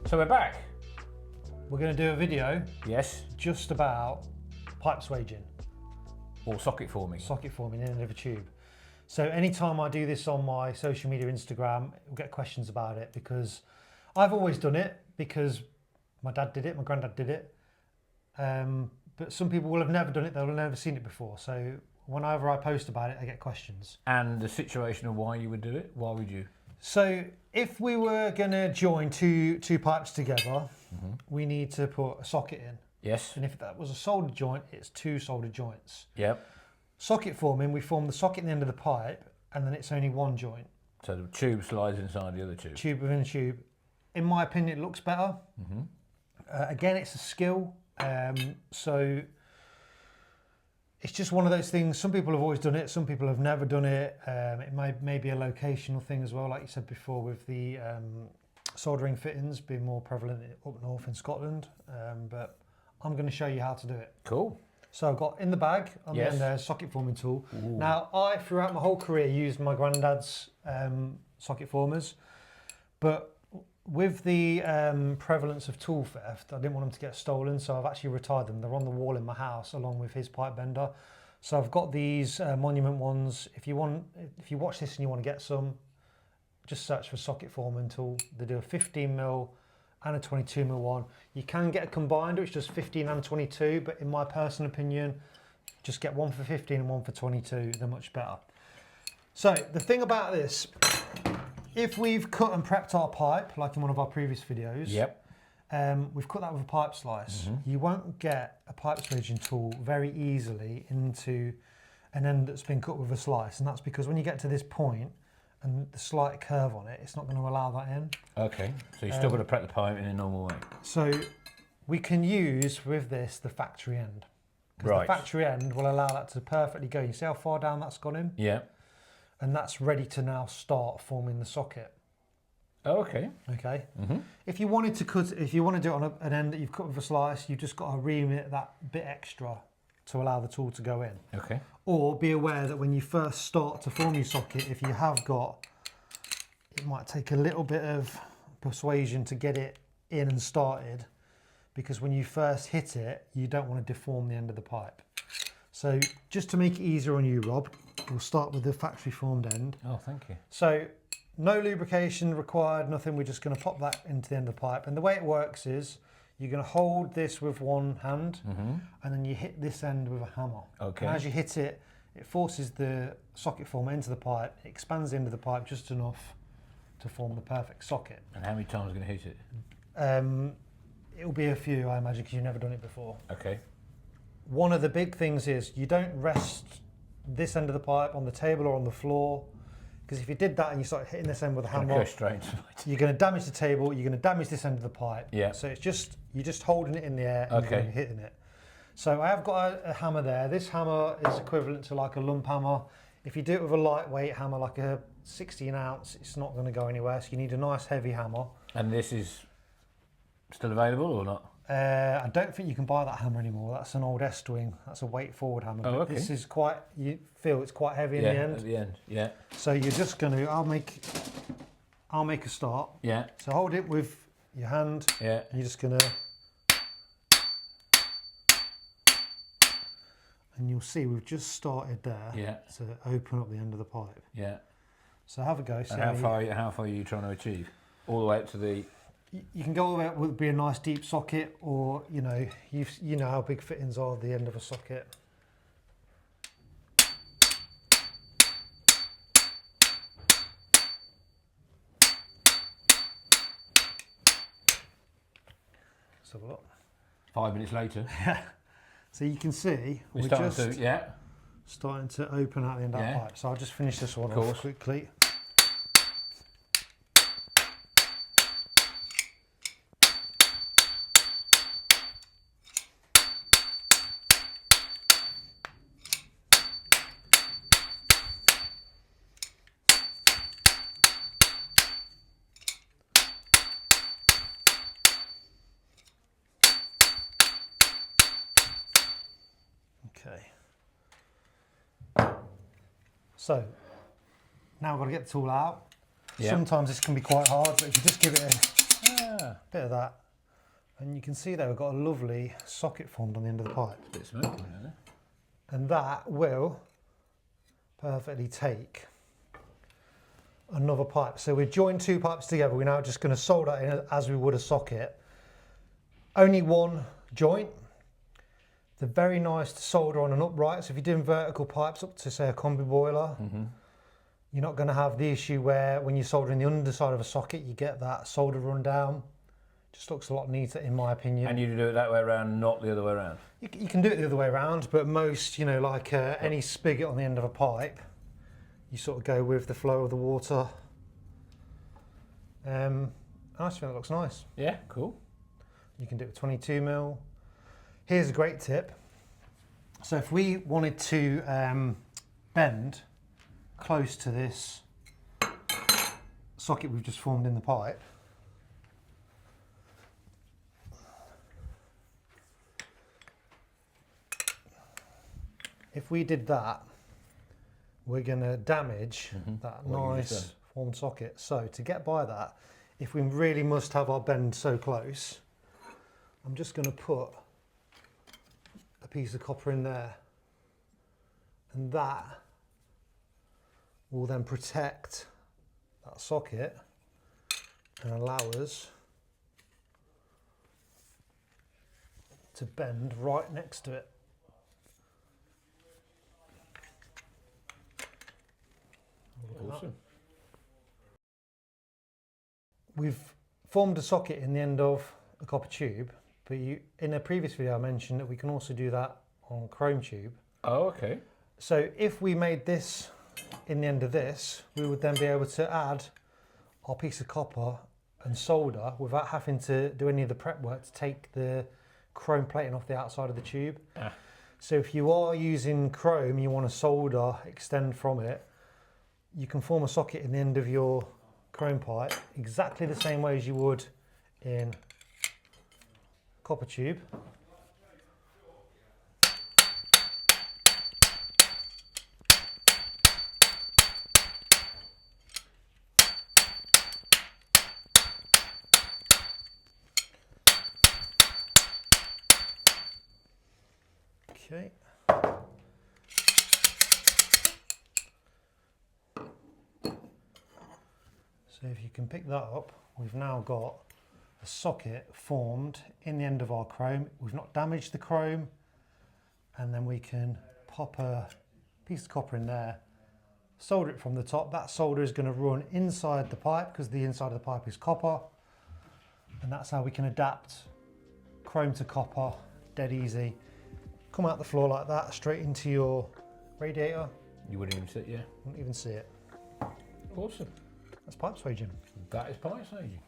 So we're back. We're going to do a video Yes. just about pipe swaging, Or socket forming. socket forming in the end of a tube. So anytime I do this on my social media, Instagram, we'll get questions about it because I've always done it because my dad did it, my granddad did it. But some people will have never done it, they'll have never seen it before. So whenever I post about it, I get questions. And the situation of why you would do it? Why would you? So if we were going to join two pipes together, we need to put a socket in. Yes. And if that was a soldered joint, it's two soldered joints. Yep. Socket forming, we form the socket in the end of the pipe, and then it's only one joint. So the tube slides inside the other tube. Tube within a tube. In my opinion, it looks better. Again, it's a skill. So it's just one of those things. Some people have always done it. Some people have never done it. It may be a locational thing as well, like you said before, with the soldering fittings being more prevalent up north in Scotland. But I'm going to show you how to do it. Cool. So I've got in the bag on the end there a socket forming tool. Ooh. Now I, throughout my whole career, used my granddad's socket formers, but with the prevalence of tool theft, I didn't want them to get stolen, so I've actually retired them. They're on the wall in my house along with his pipe bender. So I've got these Monument ones. If you watch this and you want to get some, just search for socket forming tool. They do a 15mm and a 22mm one. You can get a combined, which does 15 and 22, but in my personal opinion, just get one for 15 and one for 22. They're much better. So the thing about this, if we've cut and prepped our pipe, like in one of our previous videos, Yep. We've cut that with a pipe slice. You won't get a pipe swaging tool very easily into an end that's been cut with a slice, and that's because when you get to this point and the slight curve on it, it's not going to allow that in. Okay. So you're still going to prep the pipe in a normal way. So we can use with this the factory end. Because Right. the factory end will allow that to perfectly go. You see how far down that's gone in? Yeah. And that's ready to now start forming the socket. Oh, okay. Okay. If you wanted to cut, if you want to do it on an end that you've cut with a slice, you've just got to remit that bit extra to allow the tool to go in. Okay. Or be aware that when you first start to form your socket, if you have got, it might take a little bit of persuasion to get it in and started, because when you first hit it, you don't want to deform the end of the pipe. So just to make it easier on you, Rob, we'll start with the factory formed end. Oh, thank you. So no lubrication required, nothing. We're just going to pop that into the end of the pipe. And the way it works is you're going to hold this with one hand and then you hit this end with a hammer. Okay. And as you hit it, it forces the socket former into the pipe. It expands the end of the pipe just enough to form the perfect socket. And how many times are you going to hit it? It'll be a few, I imagine, because you've never done it before. Okay. One of the big things is you don't rest this end of the pipe on the table or on the floor, because if you did that and you start hitting this end with a hammer, Go straight into it. you're going to damage the table, you're going to damage this end of the pipe. Yeah. So it's just, you're just holding it in the air and Okay. you're hitting it. So I have got a hammer there. This hammer is equivalent to like a lump hammer. If you do it with a lightweight hammer, like a 16 ounce, it's not going to go anywhere. So you need a nice heavy hammer. And this is still available or not? I don't think you can buy that hammer anymore. That's an old Estwing. That's a weight forward hammer. Oh, But okay. this is quite, you feel it's quite heavy in the end. At the end. Yeah. So you're just going to, I'll make a start. Yeah. So hold it with your hand. Yeah. You're just going to, and you'll see we've just started there to open up the end of the pipe. Yeah. So have a go. And how far are you trying to achieve? All the way up to the... You can go all the way up with be a nice deep socket, or you know how big fittings are at the end of a socket. Let's have a look. 5 minutes later. So you can see We're we're starting just to, starting to open out the end of that pipe. So I'll just finish this one off quickly. Okay. So now I've got to get the tool out. Yeah. Sometimes this can be quite hard, but if you just give it a bit of that. And you can see there we've got a lovely socket formed on the end of the pipe. It's a bit smoky, isn't it? And that will perfectly take another pipe. So we've joined 2 pipes together. We're now just going to solder it in as we would a socket. Only one joint. They're very nice to solder on an upright. So if you're doing vertical pipes up to, say, a combi boiler, you're not going to have the issue where when you're soldering the underside of a socket, you get that solder run down. Just looks a lot neater, in my opinion. And you do it that way around, not the other way around? You can do it the other way around, but most, you know, like any spigot on the end of a pipe, you sort of go with the flow of the water. I just think it looks nice. Yeah, cool. You can do it with 22 mil. Here's a great tip. So if we wanted to bend close to this socket we've just formed in the pipe, if we did that, we're going to damage that nice formed socket. So to get by that, if we really must have our bend so close, I'm just going to put a piece of copper in there, and that will then protect that socket and allow us to bend right next to it. Awesome. We've formed a socket in the end of a copper tube, but in a previous video I mentioned that we can also do that on chrome tube. Oh, okay. So if we made this in the end of this, we would then be able to add our piece of copper and solder without having to do any of the prep work to take the chrome plating off the outside of the tube. So if you are using chrome, you want to solder, extend from it, you can form a socket in the end of your chrome pipe exactly the same way as you would in copper tube. Okay. So if you can pick that up, we've now got a socket formed in the end of our chrome. We've not damaged the chrome, and then we can pop a piece of copper in there, solder it from the top. That solder is going to run inside the pipe because the inside of the pipe is copper, and that's how we can adapt chrome to copper dead easy. Come out the floor like that, straight into your radiator. You wouldn't even see it, yeah. Wouldn't even see it. Awesome. That's pipe swaging. That is pipe staging.